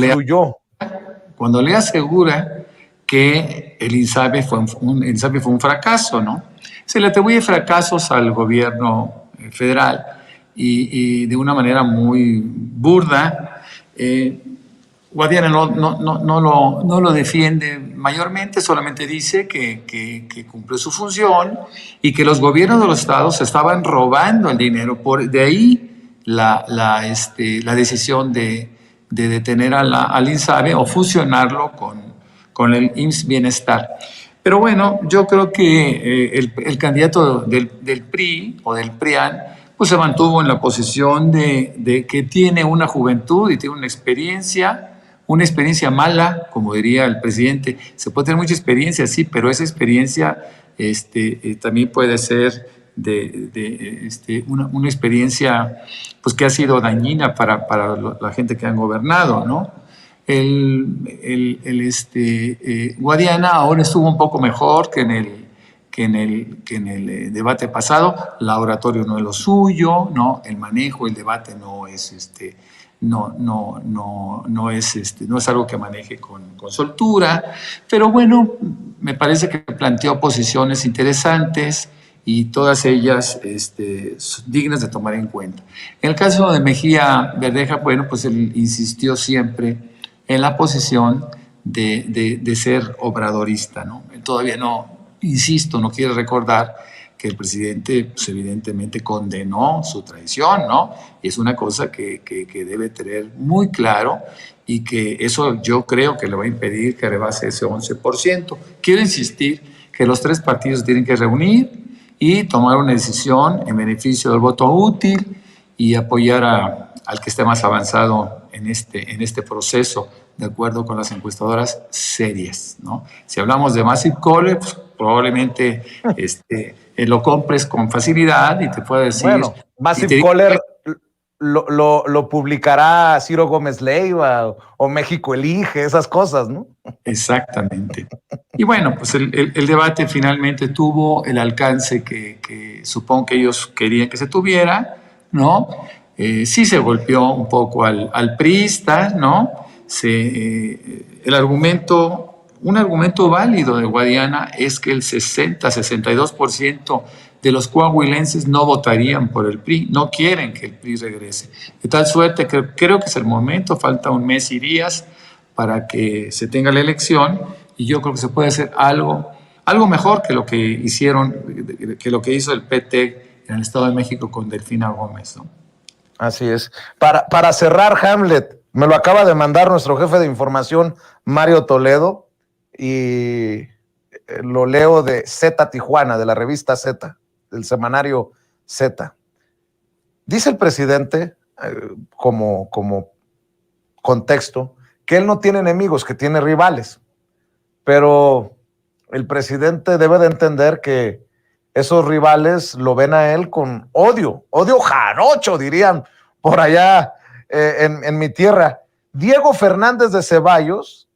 le asegura que el INSABI fue un fracaso, ¿no? Se le atribuye fracasos al gobierno federal y de una manera muy burda. Guadiana no lo defiende mayormente, solamente dice que cumple su función y que los gobiernos de los estados estaban robando el dinero. De ahí la decisión de detener al INSABI o fusionarlo con el IMSS Bienestar. Pero bueno, yo creo que el candidato del PRI o del PRIAN pues se mantuvo en la posición de que tiene una juventud y tiene una experiencia mala, como diría el presidente. Se puede tener mucha experiencia, sí, pero esa experiencia también puede ser una experiencia pues, que ha sido dañina para la gente que han gobernado, ¿no? Guadiana ahora estuvo un poco mejor que en el debate pasado. La oratorio no es lo suyo, ¿no? El manejo, el debate no es no es algo que maneje con soltura, pero bueno, me parece que planteó posiciones interesantes y todas ellas dignas de tomar en cuenta. En el caso de Mejía Verdeja, bueno, pues él insistió siempre en la posición de ser obradorista, ¿no? Él todavía no quiere recordar que el presidente pues, evidentemente condenó su traición, ¿no? Y es una cosa que debe tener muy claro y que eso yo creo que le va a impedir que rebase ese 11%. Quiero insistir que los tres partidos tienen que reunir y tomar una decisión en beneficio del voto útil y apoyar al que esté más avanzado en este proceso, de acuerdo con las encuestadoras serias, ¿no? Si hablamos de Massive Caller, pues probablemente lo compres con facilidad y te puedo decir... Bueno, Massive Caller lo publicará Ciro Gómez Leiva o México Elige, esas cosas, ¿no? Exactamente. Y bueno, pues el debate finalmente tuvo el alcance que supongo que ellos querían que se tuviera, ¿no? Sí se golpeó un poco al priista, ¿no? Un argumento válido de Guadiana es que el 62% de los coahuilenses no votarían por el PRI, no quieren que el PRI regrese. De tal suerte que creo que es el momento, falta un mes y días para que se tenga la elección y yo creo que se puede hacer algo mejor que lo que hizo el PT en el Estado de México con Delfina Gómez, ¿no? Así es. Para cerrar, Hamlet, me lo acaba de mandar nuestro jefe de información, Mario Toledo, y lo leo de Z Tijuana, de la revista Z, del semanario Z. Dice el presidente, como contexto, que él no tiene enemigos, que tiene rivales, pero el presidente debe de entender que esos rivales lo ven a él con odio jarocho, dirían por allá en mi tierra. Diego Fernández de Ceballos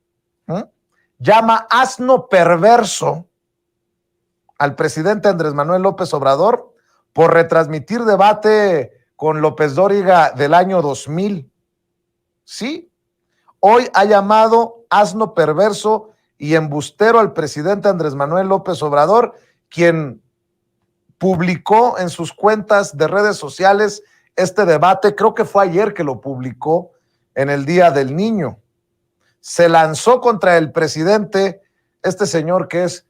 llama asno perverso al presidente Andrés Manuel López Obrador por retransmitir debate con López Dóriga del año 2000. Sí, hoy ha llamado asno perverso y embustero al presidente Andrés Manuel López Obrador, quien publicó en sus cuentas de redes sociales este debate. Creo que fue ayer que lo publicó, en el Día del Niño. Se lanzó contra el presidente, este señor que es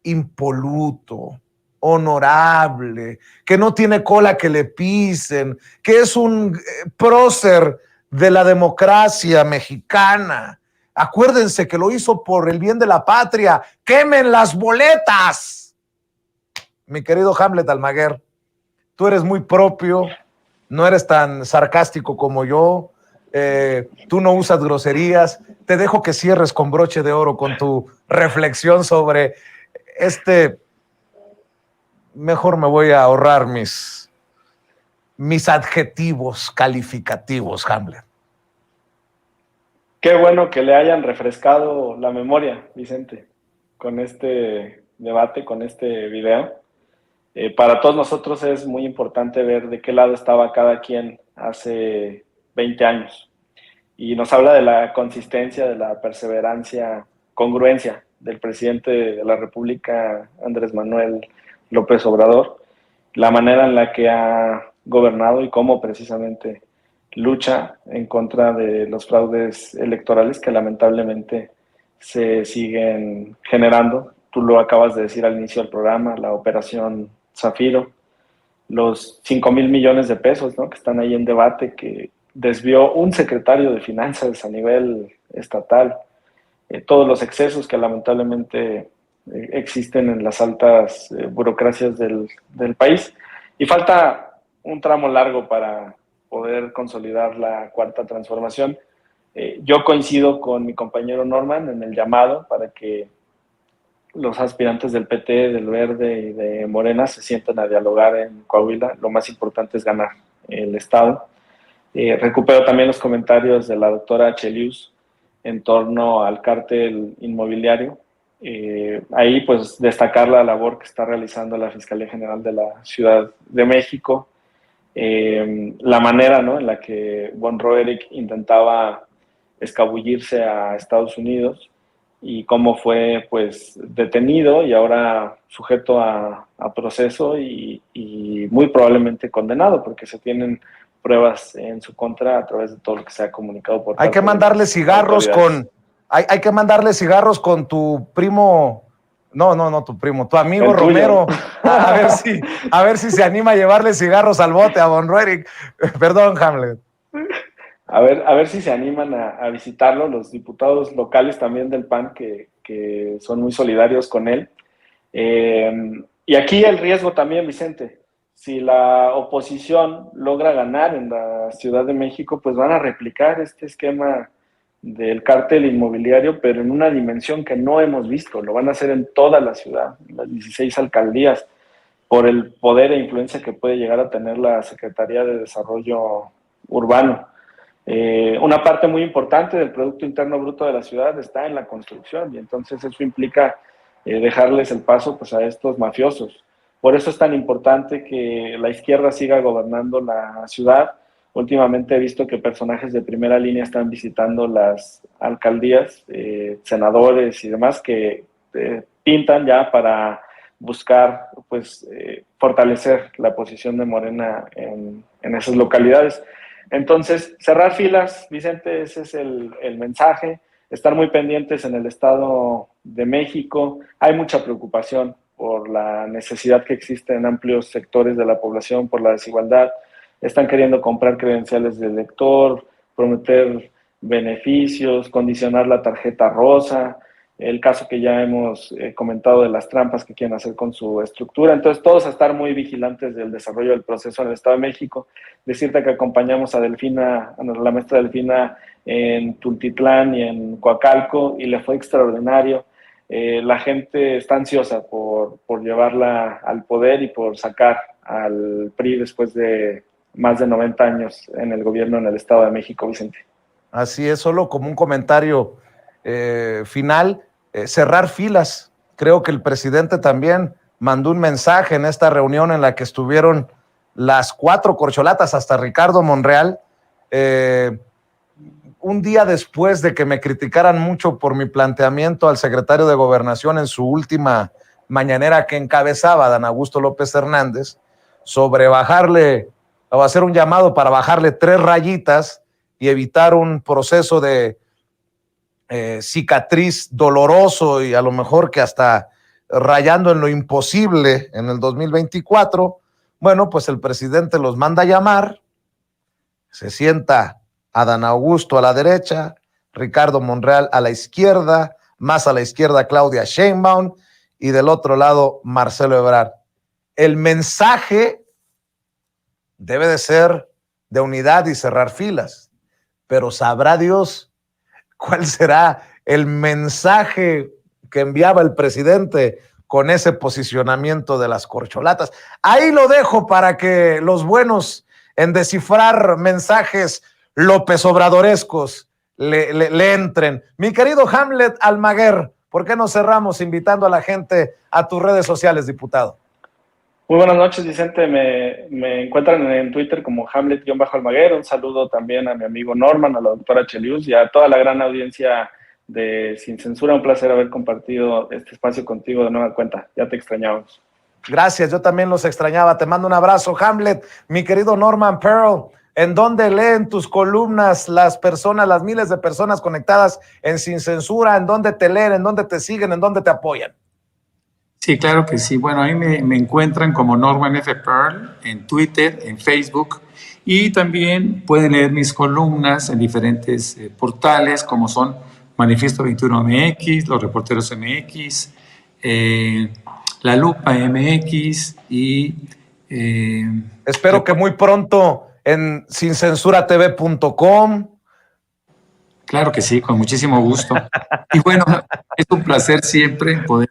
impoluto, honorable, que no tiene cola que le pisen, que es un prócer de la democracia mexicana. Acuérdense que lo hizo por el bien de la patria. ¡Quemen las boletas! Mi querido Hamlet Almaguer, tú eres muy propio, no eres tan sarcástico como yo, tú no usas groserías. Te dejo que cierres con broche de oro con tu reflexión sobre mejor me voy a ahorrar mis adjetivos calificativos, Hamlet. Qué bueno que le hayan refrescado la memoria, Vicente, con este debate, con este video. Para todos nosotros es muy importante ver de qué lado estaba cada quien hace 20 años. Y nos habla de la consistencia, de la perseverancia, congruencia del presidente de la República, Andrés Manuel López Obrador, la manera en la que ha gobernado y cómo precisamente lucha en contra de los fraudes electorales que lamentablemente se siguen generando. Tú lo acabas de decir al inicio del programa, la operación Zafiro, los 5,000 millones de pesos, ¿no?, que están ahí en debate, que desvió un secretario de Finanzas a nivel estatal, todos los excesos que lamentablemente existen en las altas burocracias del país. Y falta un tramo largo para poder consolidar la cuarta transformación. Yo coincido con mi compañero Norman en el llamado para que los aspirantes del PT, del Verde y de Morena se sientan a dialogar en Coahuila. Lo más importante es ganar el Estado. Recupero también los comentarios de la doctora Chelius en torno al cártel inmobiliario. Ahí pues destacar la labor que está realizando la Fiscalía General de la Ciudad de México, la manera, ¿no?, en la que Von Roerich intentaba escabullirse a Estados Unidos y cómo fue pues detenido y ahora sujeto a proceso y muy probablemente condenado, porque se tienen pruebas en su contra a través de todo lo que se ha comunicado por Hay que mandarle cigarros con... Hay que mandarle cigarros con tu primo... No, tu primo, tu amigo Romero, a ver si se anima a llevarle cigarros al bote a Von Roerich. Perdón, Hamlet. A ver si se animan a visitarlo, los diputados locales también del PAN que son muy solidarios con él. Y aquí el riesgo también, Vicente, si la oposición logra ganar en la Ciudad de México, pues van a replicar este esquema del cártel inmobiliario, pero en una dimensión que no hemos visto. Lo van a hacer en toda la ciudad, en las 16 alcaldías, por el poder e influencia que puede llegar a tener la Secretaría de Desarrollo Urbano. Una parte muy importante del Producto Interno Bruto de la ciudad está en la construcción, y entonces eso implica dejarles el paso pues a estos mafiosos. Por eso es tan importante que la izquierda siga gobernando la ciudad. Últimamente he visto que personajes de primera línea están visitando las alcaldías, senadores y demás, que pintan ya para buscar pues fortalecer la posición de Morena en esas localidades. Entonces, cerrar filas, Vicente, ese es el mensaje. Estar muy pendientes en el Estado de México. Hay mucha preocupación por la necesidad que existe en amplios sectores de la población, por la desigualdad. Están queriendo comprar credenciales de elector, prometer beneficios, condicionar la tarjeta rosa, el caso que ya hemos comentado de las trampas que quieren hacer con su estructura. Entonces, todos a estar muy vigilantes del desarrollo del proceso en el Estado de México. Decirte que acompañamos a Delfina, a la maestra Delfina, en Tultitlán y en Coacalco, y le fue extraordinario. La gente está ansiosa por llevarla al poder y por sacar al PRI después de más de 90 años en el gobierno en el Estado de México, Vicente. Así es, solo como un comentario final, cerrar filas. Creo que el presidente también mandó un mensaje en esta reunión en la que estuvieron las 4 corcholatas, hasta Ricardo Monreal, un día después de que me criticaran mucho por mi planteamiento al secretario de Gobernación en su última mañanera que encabezaba Dan Augusto López Hernández, sobre bajarle, o hacer un llamado para bajarle 3 rayitas y evitar un proceso de cicatriz doloroso y a lo mejor que hasta rayando en lo imposible en el 2024. Bueno, pues el presidente los manda a llamar, se sienta a Dan Augusto a la derecha, Ricardo Monreal a la izquierda, más a la izquierda Claudia Sheinbaum y del otro lado Marcelo Ebrard. El mensaje debe de ser de unidad y cerrar filas, pero sabrá Dios cuál será el mensaje que enviaba el presidente con ese posicionamiento de las corcholatas. Ahí lo dejo para que los buenos en descifrar mensajes López Obradorescos le entren. Mi querido Hamlet Almaguer, ¿por qué no cerramos invitando a la gente a tus redes sociales, diputado? Muy buenas noches, Vicente. Me encuentran en Twitter como Hamlet-Almaguer. Un saludo también a mi amigo Norman, a la doctora Chelius y a toda la gran audiencia de Sin Censura. Un placer haber compartido este espacio contigo de nueva cuenta. Ya te extrañamos. Gracias, yo también los extrañaba. Te mando un abrazo, Hamlet. Mi querido Norman Pearl, ¿en dónde leen tus columnas las personas, las miles de personas conectadas en Sin Censura? ¿En dónde te leen? ¿En dónde te siguen? ¿En dónde te apoyan? Sí, claro que sí. Bueno, ahí me encuentran como Norman F. Pearl en Twitter, en Facebook, y también pueden leer mis columnas en diferentes portales como son Manifiesto 21 MX, Los Reporteros MX, La Lupa MX y... espero que muy pronto en sincensuratv.com. Claro que sí, con muchísimo gusto. Y bueno, es un placer siempre poder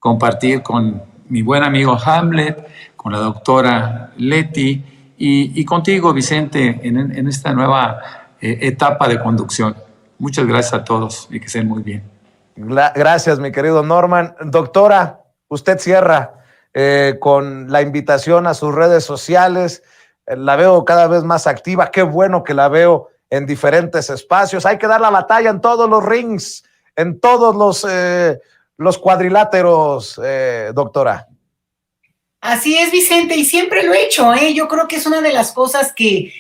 compartir con mi buen amigo Hamlet, con la doctora Leti y contigo, Vicente, en esta nueva etapa de conducción. Muchas gracias a todos y que estén muy bien. Gracias, mi querido Norman. Doctora, usted cierra con la invitación a sus redes sociales. La veo cada vez más activa. Qué bueno que la veo en diferentes espacios. Hay que dar la batalla en todos los rings, en todos los cuadriláteros, doctora. Así es, Vicente, y siempre lo he hecho, ¿eh? Yo creo que es una de las cosas que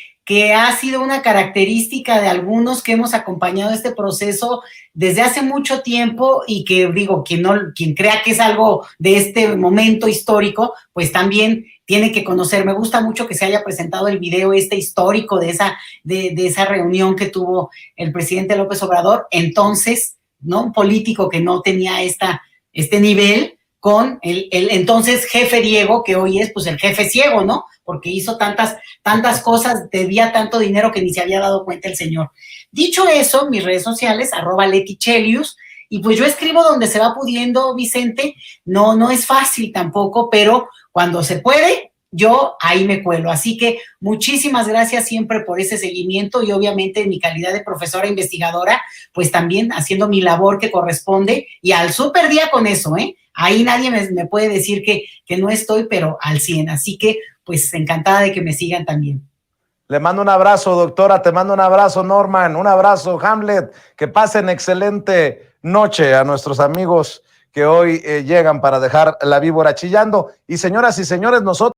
ha sido una característica de algunos que hemos acompañado este proceso desde hace mucho tiempo y que, digo, quien crea que es algo de este momento histórico, pues también tiene que conocer. Me gusta mucho que se haya presentado el video histórico de esa reunión que tuvo el presidente López Obrador, entonces, ¿no? Un político que no tenía este nivel, con el entonces jefe Diego, que hoy es pues el jefe ciego, ¿no? Porque hizo tantas cosas, debía tanto dinero que ni se había dado cuenta el señor. Dicho eso, mis redes sociales, @LetiChelius, y pues yo escribo donde se va pudiendo, Vicente. No es fácil tampoco, pero cuando se puede, yo ahí me cuelo. Así que muchísimas gracias siempre por ese seguimiento y obviamente en mi calidad de profesora investigadora, pues también haciendo mi labor que corresponde y al súper día con eso, ¿eh? Ahí nadie me puede decir que no estoy, pero al 100. Así que, pues, encantada de que me sigan también. Le mando un abrazo, doctora. Te mando un abrazo, Norman. Un abrazo, Hamlet. Que pasen excelente noche a nuestros amigos que hoy llegan para dejar la víbora chillando. Y señoras y señores, nosotros